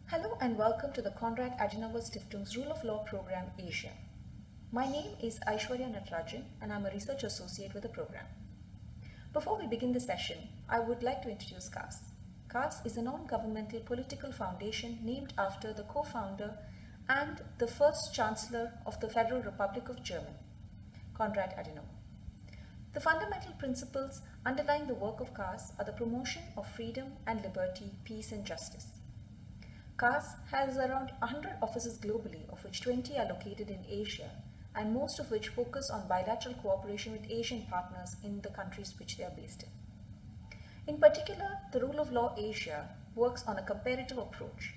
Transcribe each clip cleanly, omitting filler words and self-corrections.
Hello and welcome to the Konrad Adenauer Stiftung's Rule of Law Program Asia. My name is Aishwarya Natarajan and I'm a research associate with the program. Before we begin the session, I would like to introduce CAS. CAS is a non-governmental political foundation named after the co-founder and the first Chancellor of the Federal Republic of Germany, Konrad Adenauer. The fundamental principles underlying the work of CAS are the promotion of freedom and liberty, peace and justice. CAS has around 100 offices globally, of which 20 are located in Asia, and most of which focus on bilateral cooperation with Asian partners in the countries which they are based in. In particular, the Rule of Law Asia works on a comparative approach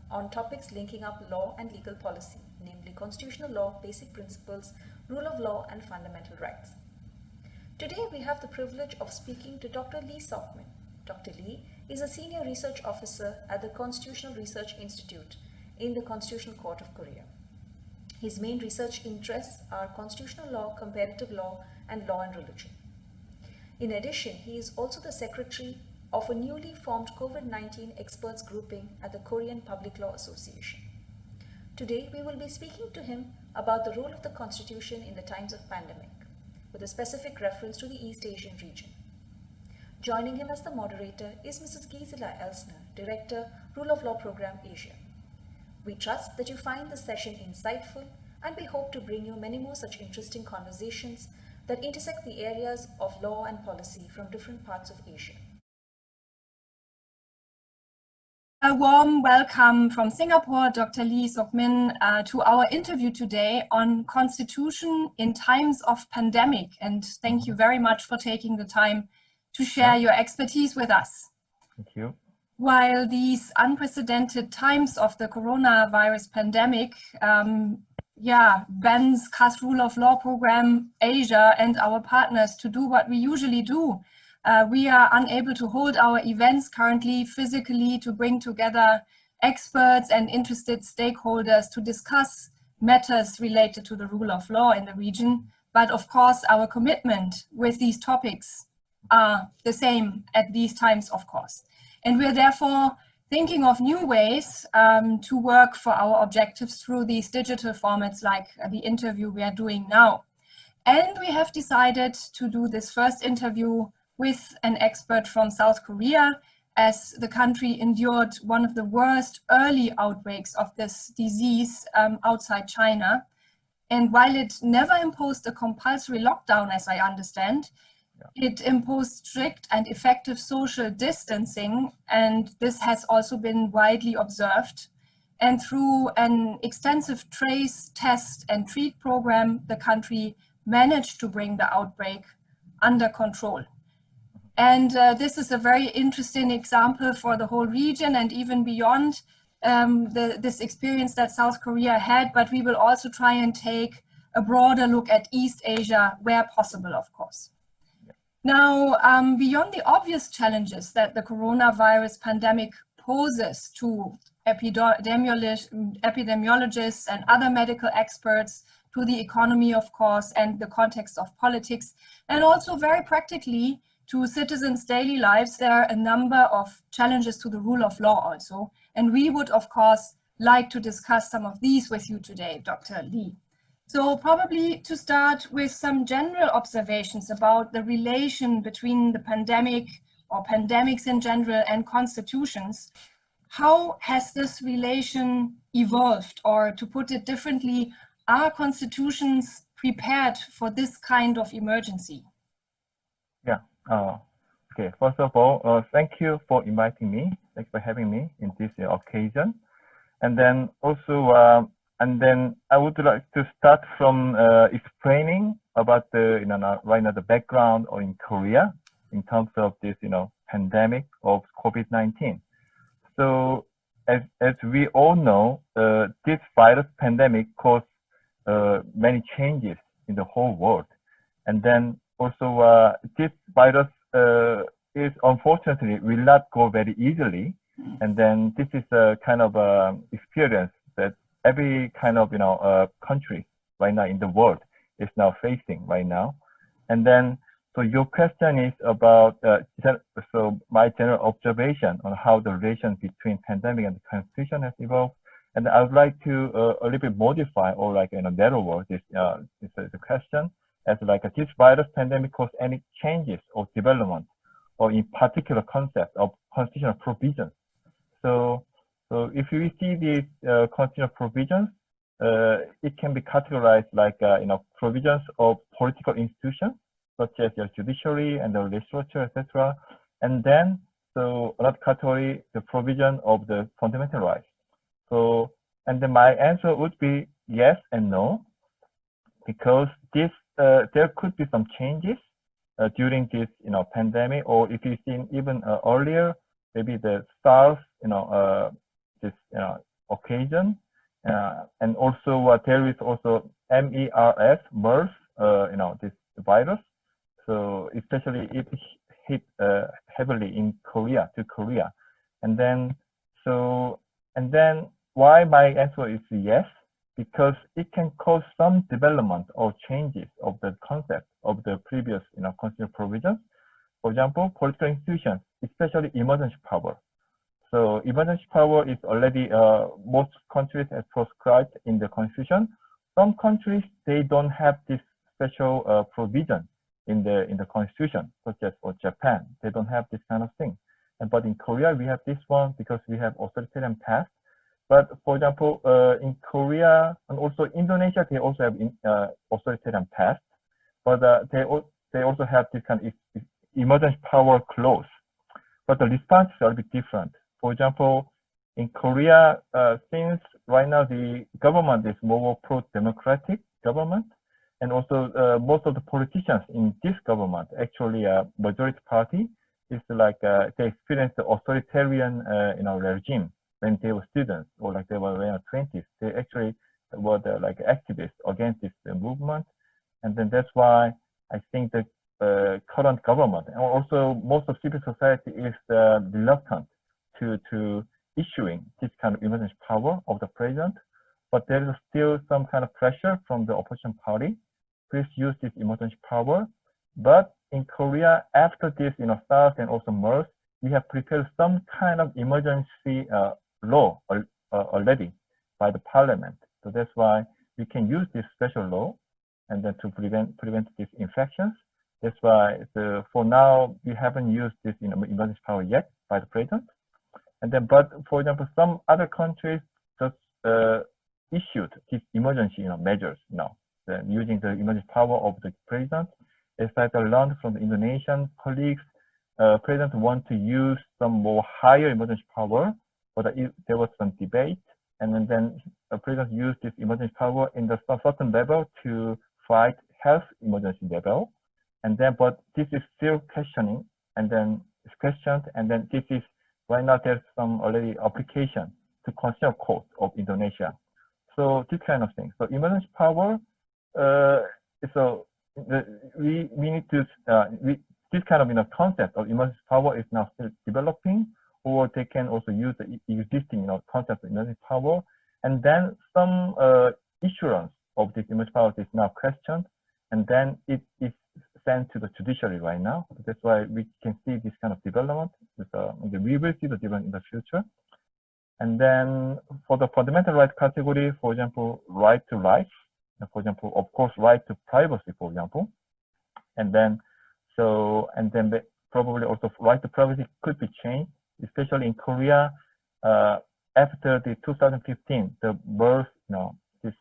on topics linking up law and legal policy, namely constitutional law, basic principles, rule of law, and fundamental rights. Today, we have the privilege of speaking to Dr. Lee Soekmin. Dr. Lee is a senior research officer at the Constitutional Research Institute in the Constitutional Court of Korea. His main research interests are constitutional law, comparative law, and law and religion. In addition, he is also the secretary of a newly formed COVID-19 experts grouping at the Korean Public Law Association. Today, we will be speaking to him about the role of the Constitution in the times of pandemic, with a specific reference to the East Asian region. Joining him as the moderator is Mrs Gisela Elsner, Director, Rule of Law Program Asia. We trust that you find this session insightful and we hope to bring you many more such interesting conversations that intersect the areas of law and policy from different parts of Asia. A warm welcome from Singapore, Dr. Lee Soekmin, to our interview today on Constitution in times of pandemic. And thank you very much for taking the time to share your expertise with us. Thank you. While these unprecedented times of the coronavirus pandemic bans CAS Rule of Law Program Asia and our partners to do what we usually do, we are unable to hold our events currently physically to bring together experts and interested stakeholders to discuss matters related to the rule of law in the region. But of course, our commitment with these topics are the same at these times, of course. And we're therefore thinking of new ways to work for our objectives through these digital formats like the interview we are doing now. And we have decided to do this first interview with an expert from South Korea, as the country endured one of the worst early outbreaks of this disease outside China. And while it never imposed a compulsory lockdown, as I understand, it imposed strict and effective social distancing, and this has also been widely observed. And through an extensive trace, test, and treat program, the country managed to bring the outbreak under control. And this is a very interesting example for the whole region and even beyond this experience that South Korea had, but we will also try and take a broader look at East Asia where possible, of course. Now, beyond the obvious challenges that the coronavirus pandemic poses to epidemiologists and other medical experts, to the economy, of course, and the context of politics, and also very practically to citizens' daily lives, there are a number of challenges to the rule of law also. And we would, of course, like to discuss some of these with you today, Dr. Lee. So probably to start with some general observations about the relation between the pandemic or pandemics in general and constitutions. How has this relation evolved? Or to put it differently, are constitutions prepared for this kind of emergency? Yeah. Okay. First of all, thank you for inviting me. Thanks for having me in this occasion. And then also, I would like to start from explaining about the, right now the background or in Korea in terms of this, pandemic of COVID-19. So as we all know, this virus pandemic caused many changes in the whole world. And then also this virus is unfortunately will not go very easily. And then this is a kind of experience that every kind of country right now in the world is now facing right now. And then So your question is about so my general observation on how the relation between pandemic and the constitution has evolved, and I would like to a little bit modify or like narrower this the question as like this virus pandemic caused any changes or development or in particular concept of constitutional provisions. So if you see these constitutional provisions, it can be categorized like provisions of political institutions such as your judiciary and the legislature, etc. And then so another category, the provision of the fundamental rights. So and then my answer would be yes and no, because this there could be some changes during this pandemic, or if you've seen even earlier, maybe the SARS this occasion, and also there is also MERS, this virus. So especially it hit heavily in Korea, and then why my answer is yes, because it can cause some development or changes of the concept of the previous constitutional provisions. For example, political institutions, especially emergency power. So emergency power is already most countries have prescribed in the constitution. Some countries they don't have this special provision in the constitution, such as for Japan, they don't have this kind of thing. But in Korea we have this one because we have authoritarian past. But for example, in Korea and also Indonesia, they also have authoritarian past. But they also have this kind of emergency power clause. But the response is a little bit different. For example, in Korea, since right now the government is more pro-democratic government, and also most of the politicians in this government, actually a majority party, is like they experienced the authoritarian regime when they were students or like they were in their 20s. They actually were like activists against this movement, and then that's why I think the current government and also most of civil society is reluctant to issuing this kind of emergency power of the president. But there is still some kind of pressure from the opposition party. Please use this emergency power. But in Korea, after this, SARS and also MERS, we have prepared some kind of emergency law already by the parliament. So that's why we can use this special law and then to prevent these infections. That's why for now we haven't used this emergency power yet by the president. And then, but for example, some other countries just issued these emergency measures now. Using the emergency power of the president. As I learned from the Indonesian colleagues, president want to use some more higher emergency power, but there was some debate, and then the president used this emergency power in the certain level to fight health emergency level, and then but this is still questioning, and then it's questioned, and then this is right now there's some already application to Constitutional Court of Indonesia. So this kind of thing. So emergency power. So we need to this kind of concept of emergency power is now still developing, or they can also use the existing concept of emergency power, and then some issuance of this emergency power is now questioned, and then it is sent to the judiciary right now. That's why we can see this kind of development. We will see the development in the future. And then for the fundamental right category, for example, right to life. For example, of course, right to privacy, for example, and then probably also right to privacy could be changed, especially in Korea after the 2015 the birth, this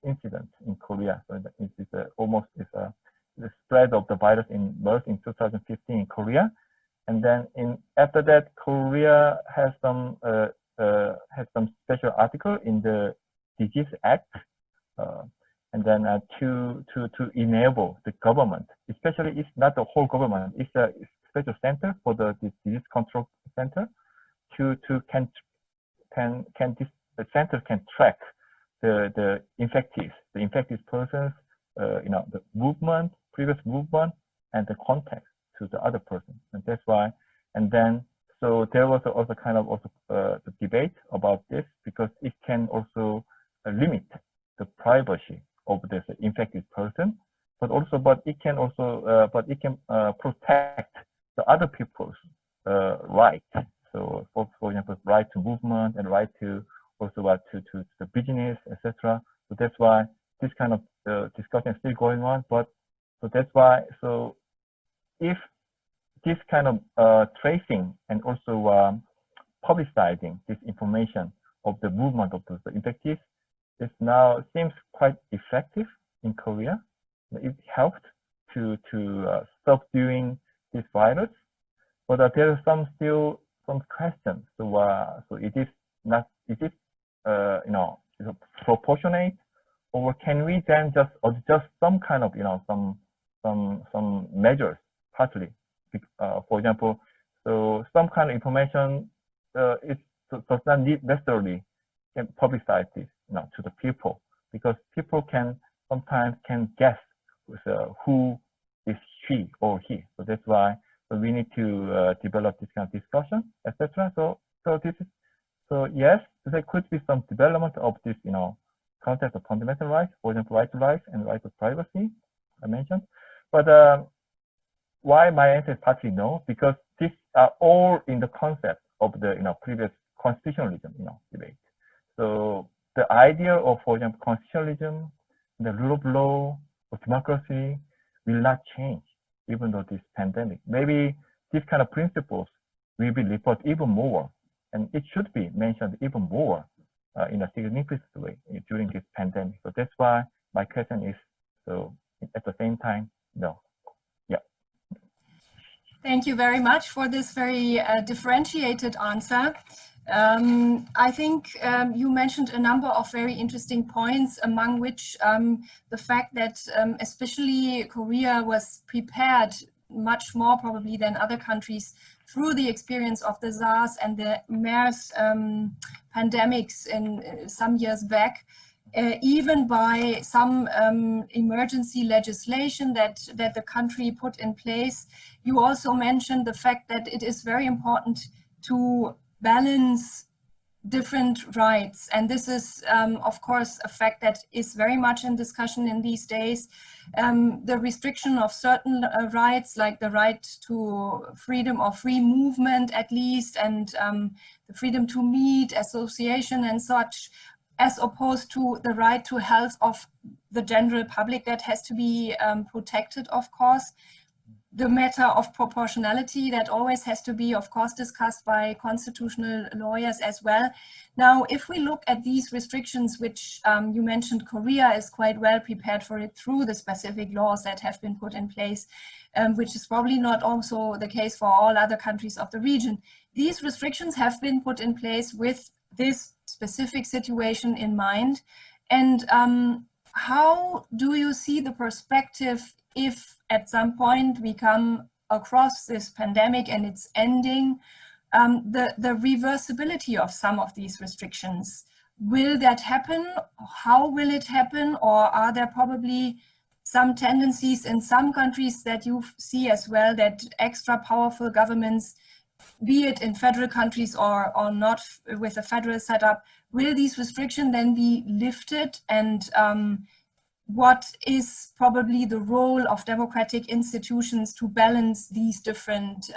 incident in Korea. So it is almost the spread of the virus in birth in 2015 in Korea, and then after that Korea has some special article in the Disease Act. And then to enable the government, especially it's not the whole government, it's a special center for the disease control center, the center can track the infected persons, the movement, previous movement, and the contact to the other person, and that's why. And then so there was also kind of the debate about this because it can also limit the privacy of this infected person, but it can also protect the other people's right. So for example, right to movement and right to also to the business, etc. So that's why this kind of discussion is still going on. But so that's why, so if this kind of tracing and also publicizing this information of the movement of the infectees, it now seems quite effective in Korea. It helped to stop doing this virus, but there are still some questions. So so is it proportionate, or can we then just adjust some kind of some measures partly? For example, so some kind of information does not need necessarily can publicize this to the people, because people sometimes can guess who is she or he. So that's why we need to develop this kind of discussion, etc. So yes, there could be some development of this concept of fundamental rights, for example, right to life and right to privacy I mentioned. But why my answer is partly no, because these are all in the concept of the previous constitutionalism debate. So the idea of, for example, constitutionalism, the rule of law, or democracy will not change even though this pandemic. Maybe these kind of principles will be reported even more, and it should be mentioned even more in a significant way during this pandemic. So that's why my question is, so at the same time, no. Yeah. Thank you very much for this very differentiated answer. I think you mentioned a number of very interesting points, among which the fact that especially Korea was prepared much more probably than other countries through the experience of the SARS and the MERS pandemics in some years back, even by some emergency legislation that the country put in place. You also mentioned the fact that it is very important to balance different rights, and this is of course a fact that is very much in discussion in these days. The restriction of certain rights, like the right to freedom or free movement at least, and the freedom to meet, association and such, as opposed to the right to health of the general public that has to be protected, of course. The matter of proportionality that always has to be, of course, discussed by constitutional lawyers as well. Now, if we look at these restrictions, which you mentioned, Korea is quite well prepared for it through the specific laws that have been put in place, which is probably not also the case for all other countries of the region. These restrictions have been put in place with this specific situation in mind. And how do you see the perspective if at some point we come across this pandemic and it's ending, the reversibility of some of these restrictions? Will that happen? How will it happen? Or are there probably some tendencies in some countries that you see as well, that extra powerful governments, be it in federal countries or not with a federal setup, will these restrictions then be lifted? And what is probably the role of democratic institutions to balance these different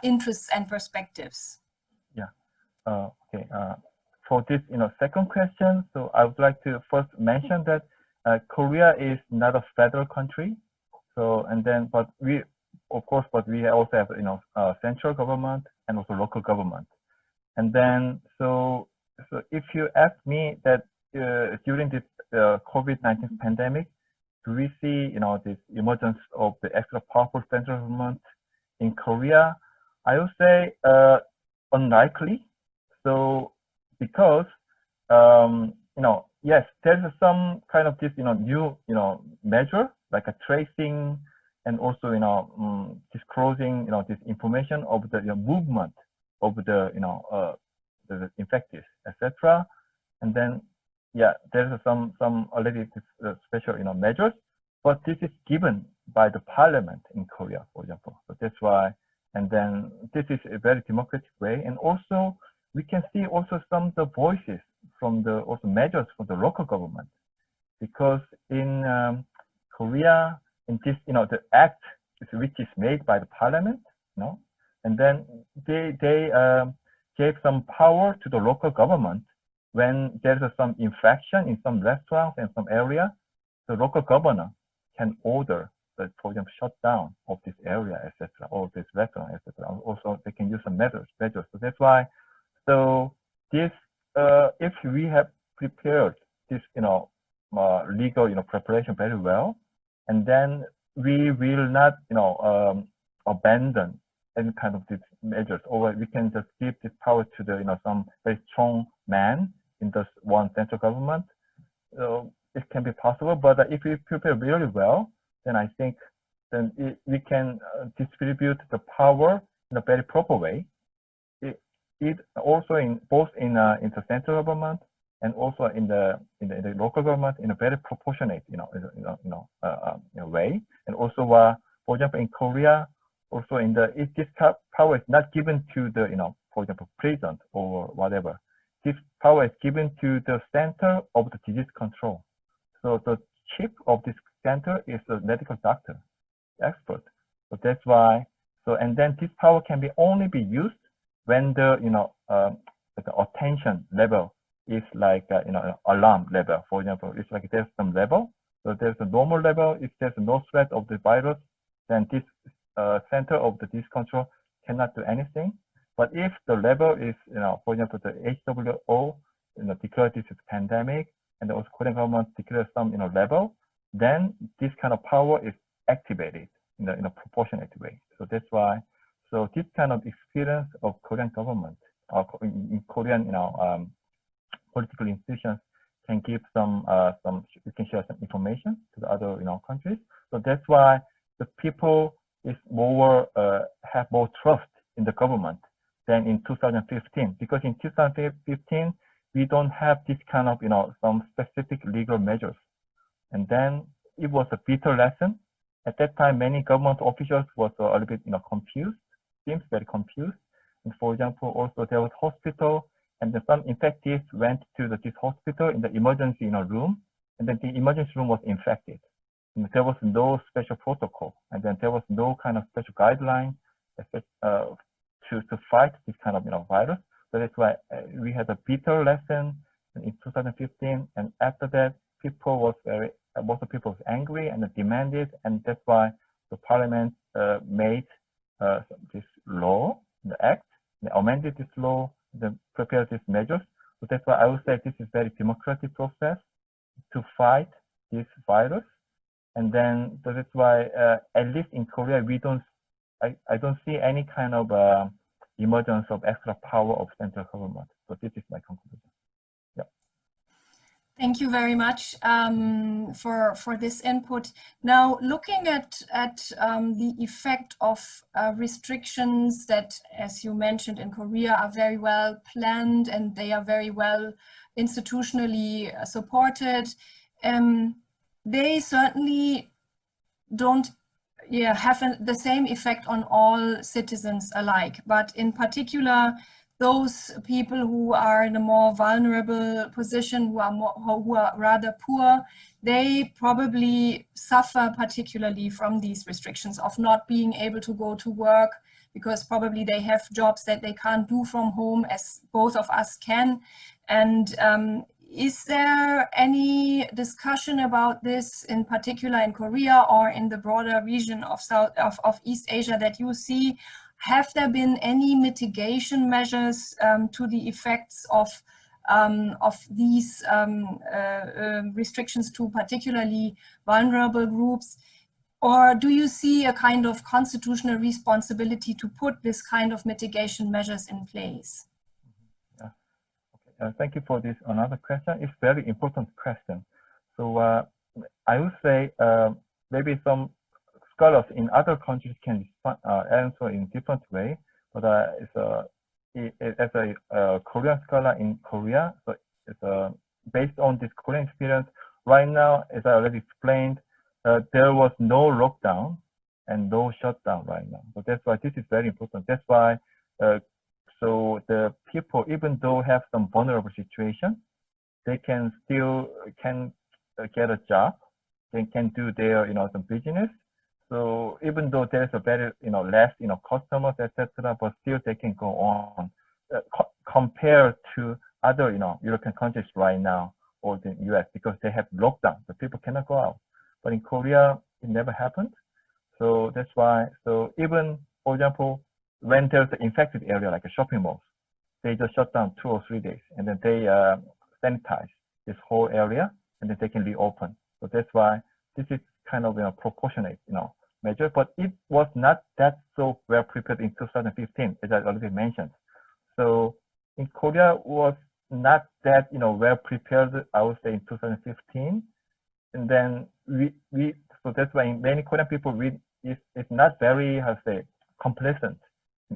interests and perspectives? Yeah. Okay. For this, second question, so I would like to first mention that Korea is not a federal country. So, and then, but we, of course, but we also have, central government and also local government. And then, so if you ask me that during this COVID-19 pandemic, do we see, this emergence of the extra powerful central government in Korea? I would say unlikely. So because, yes, there's some kind of this, new, measure like a tracing and also, disclosing, this information of the movement of the, the infected, etc. And then, yeah, there's some already special, measures, but this is given by the parliament in Korea, for example. So that's why, and then this is a very democratic way. And also, we can see also some of the voices from the also measures for the local government, because in Korea, in this, the act which is made by the parliament, and then they gave some power to the local government when there's some infection in some restaurants and some area. The local governor can order the, for example, shutdown of this area, etc., or this restaurant, etc. Also, they can use some measures. So that's why. So this, if we have prepared this, legal, preparation very well, and then we will not, abandon any kind of these measures, or we can just give this power to the, some very strong man in this one central government. So it can be possible, but if we prepare really well, then I think then we can distribute the power in a very proper way. It also in both in the central government and also in the local government in a very proportionate, way. And also, for example, in Korea, also in this power is not given to the, for example, president or whatever. This power is given to the center of the disease control. So the chief of this center is a medical doctor, expert. So that's why. So and then this power can only be used when the the attention level is like alarm level. For example, it's like there's some level. So there's a normal level. If there's no threat of the virus, then this center of the disease control cannot do anything. But if the level is, for example, the WHO, declared this is pandemic, and the Korean government declares some, level, then this kind of power is activated in a proportionate way. So that's why. So this kind of experience of Korean government, in Korean, political institutions can give we can share some information to the other, countries. So that's why the people is more have more trust in the government than in 2015, because in 2015 we don't have this kind of some specific legal measures, and then it was a bitter lesson. At that time, many government officials was a little bit confused, seems very confused. And for example, also there was hospital, and then some infected went to this hospital in the emergency room, and then the emergency room was infected. And there was no special protocol, and then there was no kind of special guideline to fight this kind of virus. So that's why we had a bitter lesson in 2015, and after that, most of people was angry and demanded, and that's why the parliament made this law, the act, they amended this law, then prepared these measures. So that's why I would say this is very democratic process to fight this virus. And then so that's why at least in Korea I don't see any kind of emergence of extra power of central government. So this is my conclusion. Yeah. Thank you very much for this input. Now, looking at the effect of restrictions that, as you mentioned, in Korea are very well planned and they are very well institutionally supported, they certainly don't have the same effect on all citizens alike, but in particular, those people who are in a more vulnerable position, who are rather poor, they probably suffer particularly from these restrictions of not being able to go to work, because probably they have jobs that they can't do from home, as both of us can. And is there any discussion about this, in particular in Korea or in the broader region of East Asia, that you see? Have there been any mitigation measures to the effects of these restrictions to particularly vulnerable groups? Or do you see a kind of constitutional responsibility to put this kind of mitigation measures in place? Yeah. Okay. Thank you for this another question. It's a very important question. So I would say maybe some scholars in other countries can answer in different way, but as a Korean scholar in Korea, so it's based on this Korean experience. Right now, as I already explained, there was no lockdown and no shutdown right now. So that's why this is very important. That's why so the people, even though have some vulnerable situation, they can still get a job, they can do their, some business. So even though there's a very, less, customers, etc., but still they can go on compared to other, European countries right now or the US, because they have lockdown, so people cannot go out. But in Korea, it never happened. So that's why, so even, for example, when there's an infected area like a shopping mall, they just shut down 2 or 3 days, and then they sanitize this whole area, and then they can reopen. So that's why this is kind of proportionate, measure. But it was not that so well prepared in 2015, as I already mentioned. So in Korea was not that well prepared, I would say, in 2015, and then so that's why many Korean people it's not very, how to say, complacent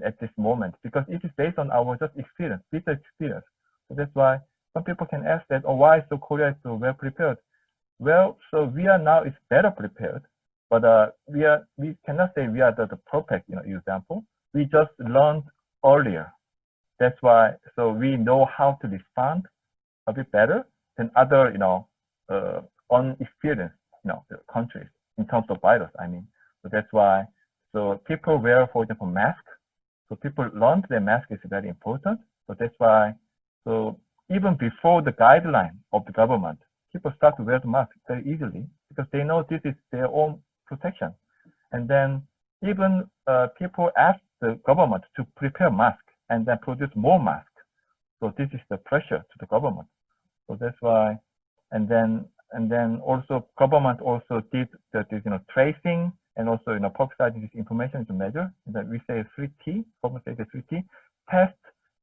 at this moment, because it is based on our just experience, bitter experience. So that's why some people can ask that, oh, why so Korea is so well prepared? Well, so we are now is better prepared, but we cannot say we are the perfect example. We just learned earlier. That's why, so we know how to respond a bit better than other unexperienced countries in terms of virus, I mean. So that's why, so people wear, for example, mask. So people learned that mask is very important. So that's why, so even before the guideline of the government, people start to wear the mask very easily because they know this is their own protection. And then even people ask the government to prepare masks and then produce more masks. So this is the pressure to the government. So that's why, and then also government also did this tracing and also publicizing this information is a measure that we say 3T, government says 3T, test,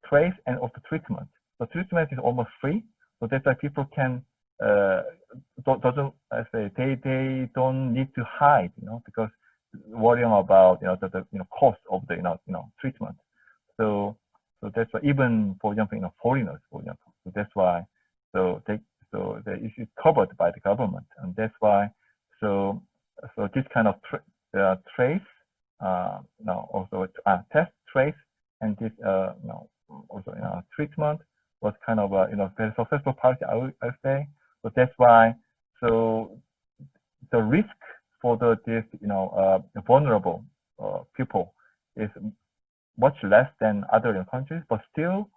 trace, and also treatment. So treatment is almost free. So that's why people can they don't need to hide, because worrying about the cost of the treatment. So that's why even, for example, foreigners, for example. So that's why so the issue is covered by the government, and that's why so this kind of trace also test, trace, and this also treatment was kind of a very successful policy, I would say. So that's why so the risk for this vulnerable people is much less than other countries, but still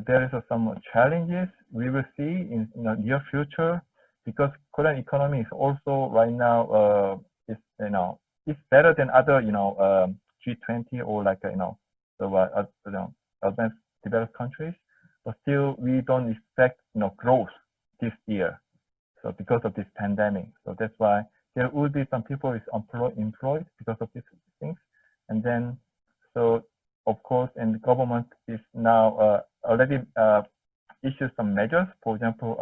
there is some challenges we will see in near future, because Korean economy is also right now it's better than other G20 or like advanced developed countries, but still we don't expect growth this year. So because of this pandemic, so that's why there will be some people is employed because of these things, and then so of course, and the government is now already issued some measures. For example,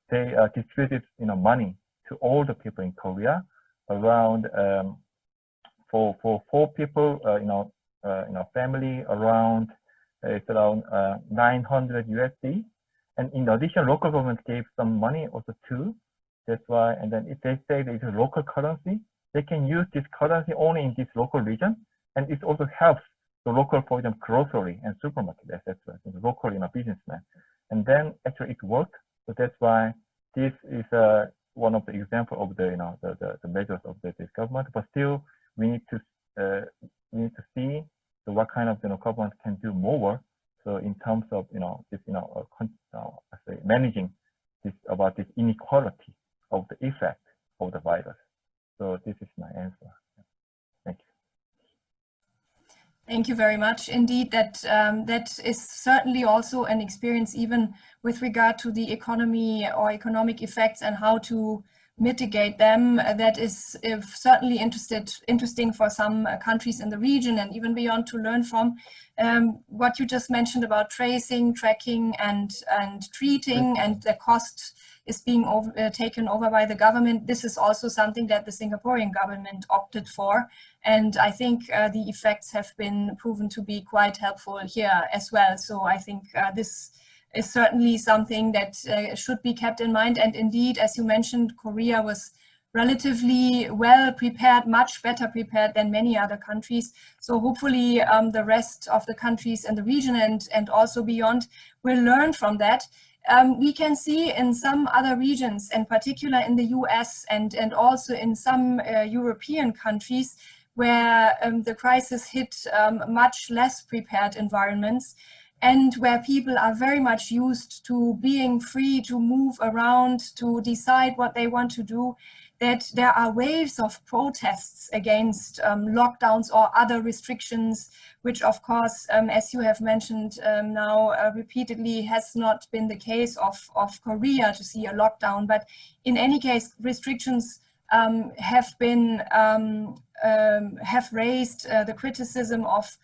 they distributed money to all the people in Korea around for 4 people family around it's around 900 USD, and in addition, local government gave some money also too. That's why, and then if they say it's a local currency, they can use this currency only in this local region, and it also helps the local, for example, grocery and supermarket, etc. The local businessmen, and then actually it worked. So that's why this is one of the example of the the measures of this government. But still, we need to see what kind of government can do more. So in terms of this managing this about this inequality of the effect of the virus. So this is my answer. Thank you. Thank you very much. Indeed, that is certainly also an experience, even with regard to the economy or economic effects and how to mitigate them. That is certainly interesting for some countries in the region and even beyond to learn from. What you just mentioned about tracing, tracking, and treating, and the cost is being taken over by the government. This is also something that the Singaporean government opted for. And I think the effects have been proven to be quite helpful here as well. So I think this is certainly something that should be kept in mind. And indeed, as you mentioned, Korea was relatively well prepared, much better prepared than many other countries. So hopefully the rest of the countries in the region and also beyond will learn from that. we can see in some other regions, in particular in the US and also in some European countries, where the crisis hit much less prepared environments, and where people are very much used to being free to move around, to decide what they want to do, that there are waves of protests against lockdowns or other restrictions, which of course, as you have mentioned now repeatedly, has not been the case of Korea to see a lockdown. But in any case, restrictions have raised the criticism of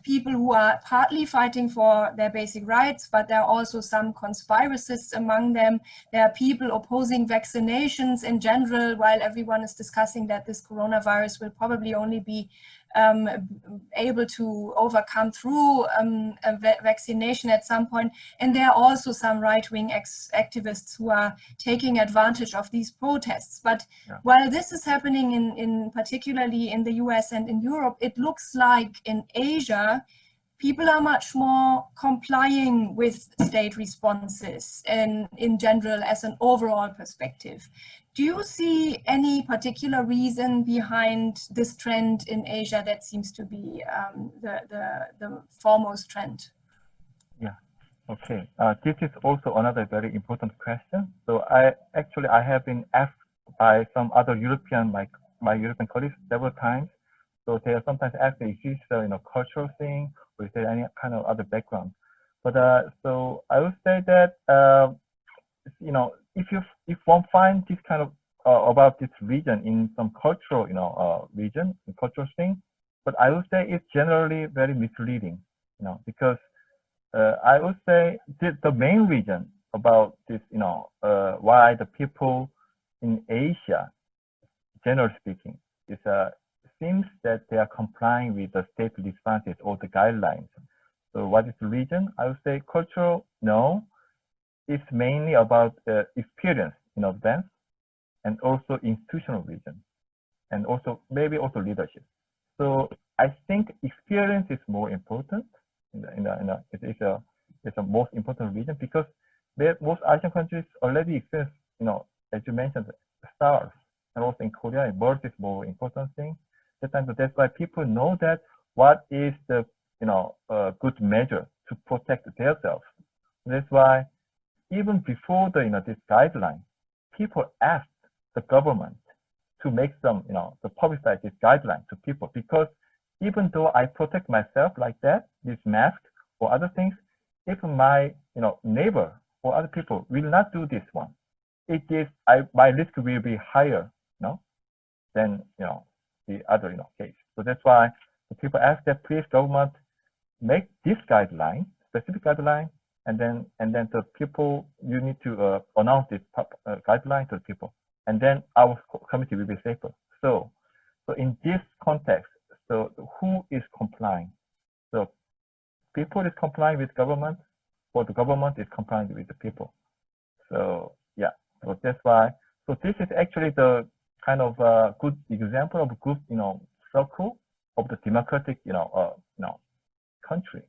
people who are partly fighting for their basic rights, but there are also some conspiracists among them. There are people opposing vaccinations in general, while everyone is discussing that this coronavirus will probably only be able to overcome through vaccination at some point. And there are also some right-wing activists who are taking advantage of these protests. But while this is happening in particularly in the US and in Europe, it looks like in Asia, people are much more complying with state responses and in general as an overall perspective. Do you see any particular reason behind this trend in Asia that seems to be the foremost trend? Yeah, okay. This is also another very important question. So I have been asked by some other European, like my European colleagues several times. So they are sometimes asked, is this a cultural thing, or is there any kind of other background? But so I would say that if one finds this kind of about this region in some cultural cultural thing, but I would say it's generally very misleading, because I would say the main reason about this, why the people in Asia, generally speaking, is seems that they are complying with the state responses or the guidelines. So what is the reason? I would say cultural, no. It's mainly about experience in advance, and also institutional reason, and also maybe also leadership. So I think experience is more important. It's a most important reason, because most Asian countries already experience, as you mentioned, SARS, and also in Korea, birth is more important thing. That's why people know that what is the good measure to protect themselves. That's why even before this guideline, people asked the government to make some, to publicize this guideline to people, because even though I protect myself like that, this mask or other things, if my neighbor or other people will not do this one, my risk will be higher, than the other case. So that's why the people ask that please government make this guideline, specific guideline, and then the people, you need to announce this guideline to the people, and then our community will be safer. So in this context, so who is complying? So people is complying with government, or the government is complying with the people. So yeah, so that's why. So this is actually the kind of good example of a good circle of the democratic country.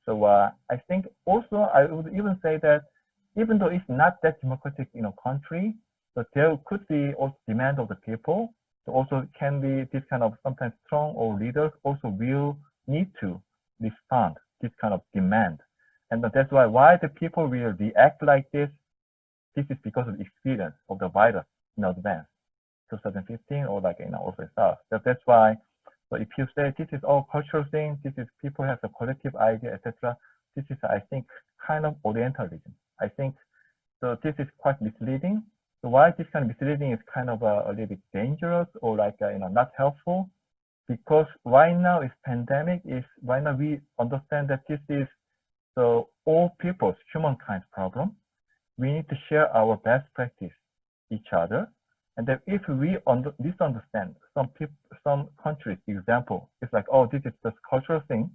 So I think also I would even say that even though it's not that democratic country, but there could be also demand of the people. So also can be this kind of sometimes strong or leaders also will need to respond this kind of demand. And that's why the people will react like this. This is because of experience of the virus in advance, 2015 or also SARS. That's why. So if you say this is all cultural thing, this is people have a collective idea, etc. This is, I think, kind of Orientalism. I think so. This is quite misleading. So why this kind of misleading is kind of a little bit dangerous or not helpful, because right now is pandemic. Right now we understand that this is so all people's humankind's problem. We need to share our best practice each other. And then if we misunderstand some countries, example, it's like, oh, this is just cultural thing.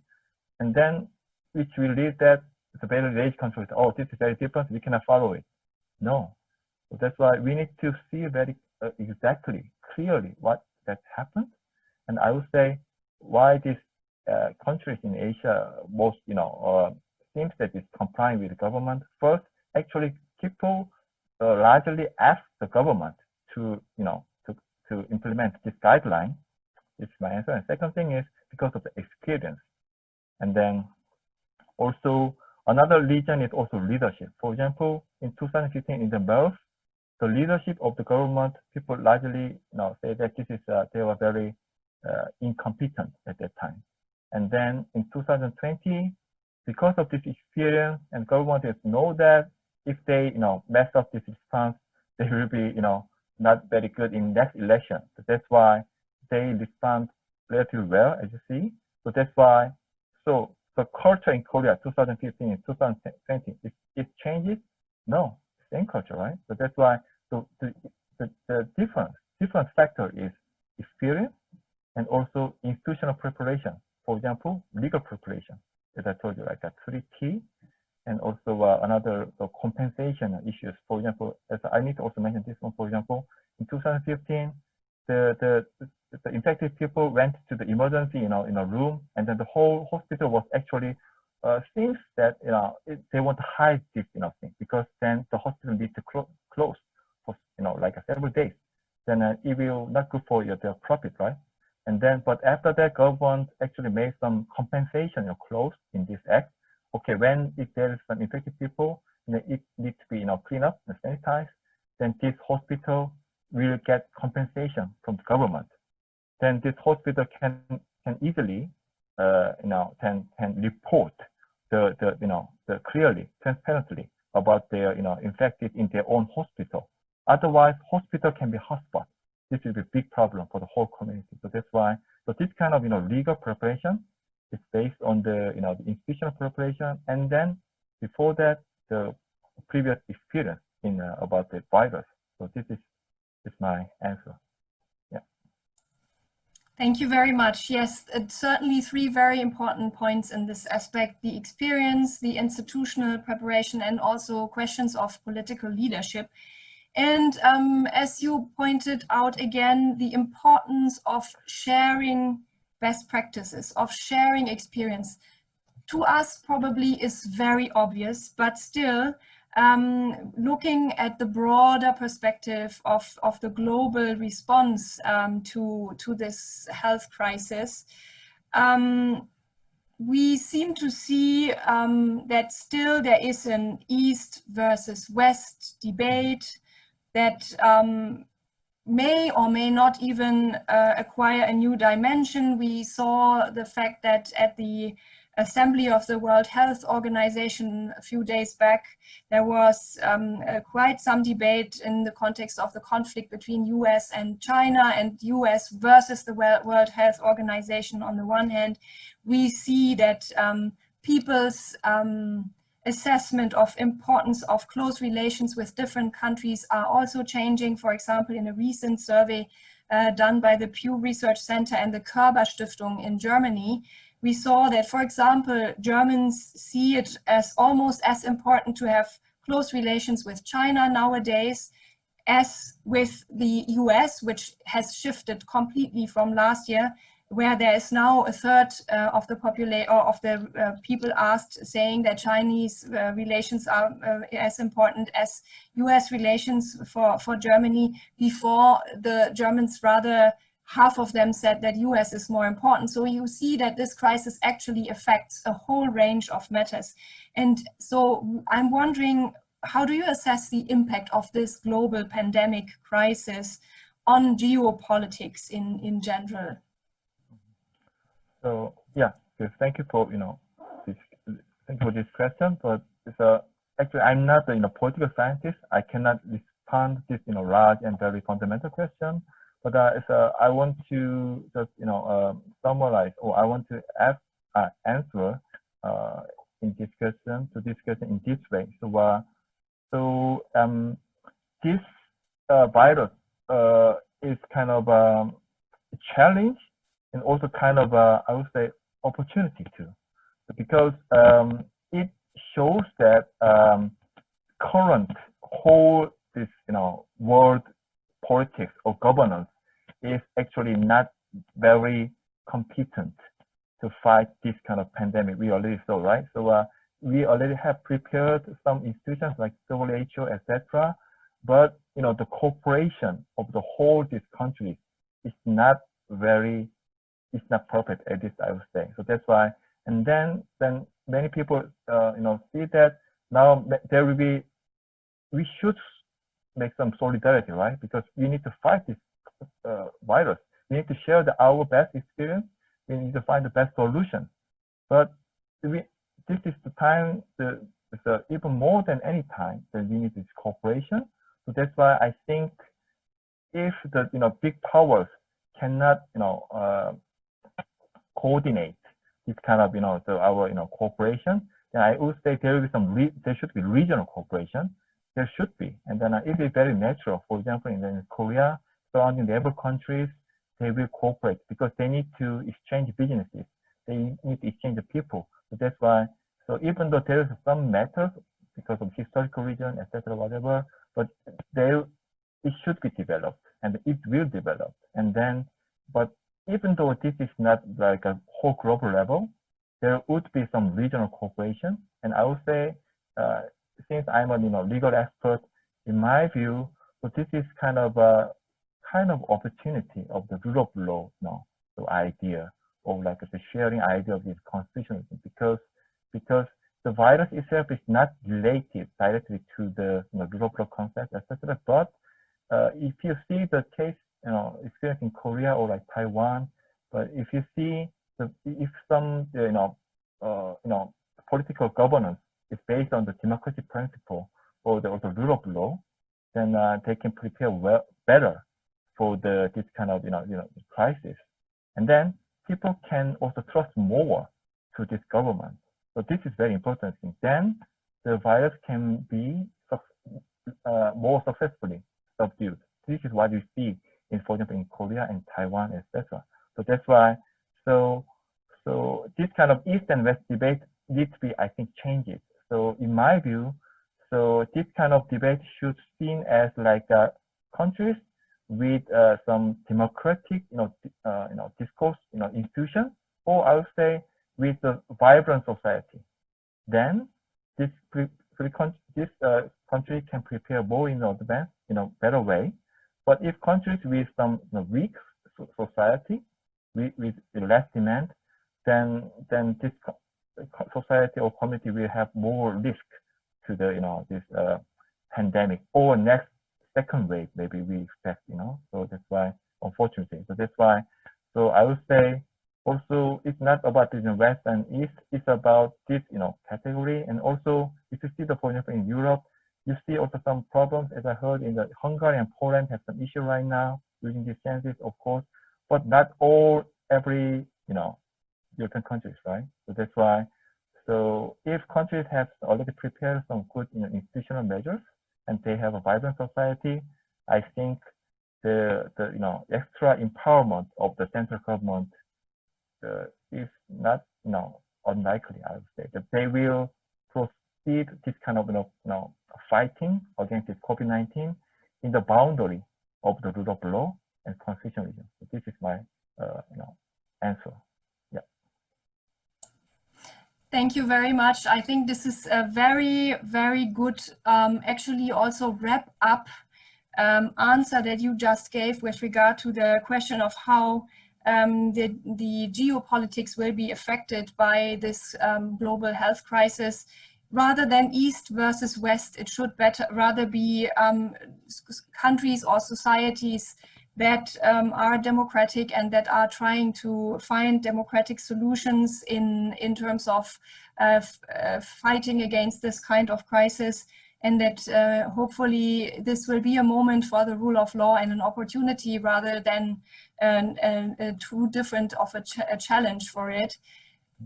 And then which will lead that it's a very rich country, oh, this is very different, we cannot follow it. No. So that's why we need to see very exactly, clearly what that happened. And I would say why these countries in Asia most, seems that it's complying with the government. First, actually people largely ask the government to, to implement this guideline. It's my answer. And second thing is because of the experience. And then also another reason is also leadership. For example, in 2015 in the birth, the leadership of the government, people largely say that this is they were very incompetent at that time. And then in 2020, because of this experience, and government is know that if they mess up this response, they will be not very good in next election. So that's why they respond relatively well, as you see. So that's why. So the culture in Korea, 2015 and 2020, it changes? No, same culture, right? So that's why. So the different factor is experience and also institutional preparation. For example, legal preparation, as I told you, like a treaty, and also another compensation issues. For example, as I need to also mention this one. For example, in 2015, the infected people went to the emergency, in a room, and then the whole hospital was actually thinks that they want to hide this thing, because then the hospital needs to close for like several days. Then it will not good for their profit, right? And then, but after that, government actually made some compensation clause in this act. Okay, if there is some infected people, it needs to be clean up and sanitized, then this hospital will get compensation from the government. Then this hospital can easily can report the clearly, transparently about their infected in their own hospital. Otherwise, hospital can be hotspot. This is a big problem for the whole community. So that's why. So this kind of legal preparation is based on the the institutional preparation, and then before that the previous experience in about the virus. So this is my answer. Yeah. Thank you very much. Yes, certainly three very important points in this aspect: the experience, the institutional preparation, and also questions of political leadership. And as you pointed out again, the importance of sharing best practices, of sharing experience, to us probably is very obvious, but still, looking at the broader perspective of the global response to this health crisis, we seem to see that still there is an East versus West debate that may or may not even acquire a new dimension. We saw the fact that at the Assembly of the World Health Organization a few days back, there was quite some debate in the context of the conflict between US and China, and US versus the World Health Organization on the one hand. We see that people's assessment of importance of close relations with different countries are also changing. For example, in a recent survey done by the Pew Research Center and the Körber Stiftung in Germany, we saw that, for example, Germans see it as almost as important to have close relations with China nowadays as with the US, which has shifted completely from last year, where there is now a third of the population or of the people asked saying that Chinese relations are as important as US relations for Germany. Before, the Germans rather, half of them said that US is more important. So you see that this crisis actually affects a whole range of matters. And so I'm wondering, how do you assess the impact of this global pandemic crisis on geopolitics in general? So yeah, thank you for thank you for this question. But it's actually I'm not a political scientist. I cannot respond to this large and very fundamental question. But I want to just summarize, or I want to answer in this question in this way. So this virus is kind of a challenge, and also kind of I would say opportunity too, because it shows that current whole this world politics or governance is actually not very competent to fight this kind of pandemic. We already saw, right? So we already have prepared some institutions like WHO, etc. But the cooperation of the whole these countries is not perfect at this, I would say. So that's why, and then many people see that now there will be, we should make some solidarity, right? Because we need to fight this virus. We need to share our best experience. We need to find the best solution. But this is the time, even more than any time, that we need this cooperation. So that's why I think if the big powers cannot coordinate this kind of our cooperation, then I would say there should be regional cooperation. There should be, and then it is very natural. For example, in Korea, surrounding neighbor countries, they will cooperate because they need to exchange businesses. They need to exchange the people. So that's why. So even though there is some matters because of historical region, etc., whatever, but it should be developed, and it will develop. And then, but even though this is not like a whole global level, there would be some regional cooperation. And I would say, since I'm a legal expert, in my view, so this is kind of opportunity of the rule of law, the idea of like the sharing idea of this constitutionalism, because the virus itself is not related directly to the rule of law concept, etc. But if you see the case, experience in Korea or like Taiwan, but if you see if some political governance is based on the democratic principle or the rule of law, then they can prepare better for this kind of crisis, and then people can also trust more to this government. So this is very important thing. Then the virus can be more successfully subdued. This is what you see in, for example, in Korea and Taiwan, etc. So that's why. So this kind of East and West debate needs to be, I think, changes. So in my view, so this kind of debate should be seen as like countries with some democratic, discourse, institutions, or I would say with a vibrant society. Then this country can prepare more in advance, better way. But if countries with some weak society, with less demand, then this society or community will have more risk to the this pandemic or next second wave, maybe we expect, so that's why, unfortunately. So that's why, so I would say also it's not about the West and East, it's about this category. And also if you see for example in Europe, you see also some problems, as I heard in the Hungary and Poland have some issue right now using these census, of course, but not every European countries, right? So that's why, so if countries have already prepared some good institutional measures and they have a vibrant society, I think the extra empowerment of the central government is not unlikely. I would say that they will proceed this kind of fighting against this COVID-19 in the boundary of the rule of law and constitutionalism. So this is my answer. Yeah. Thank you very much. I think this is a very, very good, actually also wrap up answer that you just gave with regard to the question of how the geopolitics will be affected by this global health crisis. Rather than East versus West, it should rather be countries or societies that are democratic and that are trying to find democratic solutions in terms of fighting against this kind of crisis, and that hopefully this will be a moment for the rule of law and an opportunity rather than too different of a challenge for it.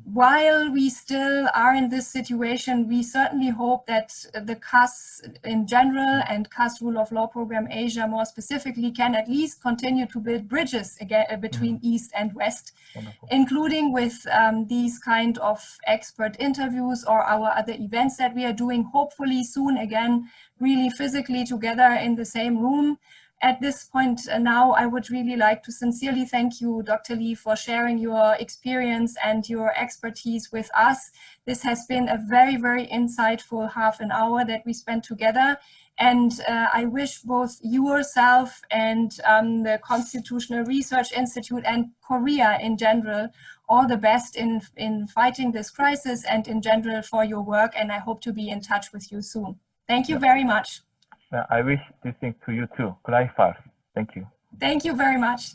While we still are in this situation, we certainly hope that the CAS in general and CAS Rule of Law Program Asia more specifically can at least continue to build bridges again, between East and West, including with these kind of expert interviews or our other events that we are doing, hopefully soon again, really physically together in the same room. at this point now, I would really like to sincerely thank you, Dr. Lee, for sharing your experience and your expertise with us. This has been a very, very insightful half an hour that we spent together. And I wish both yourself and the Constitutional Research Institute and Korea in general all the best in fighting this crisis and in general for your work. And I hope to be in touch with you soon. Thank you very much. I wish this thing to you too. Gleich fast. Thank you. Thank you very much.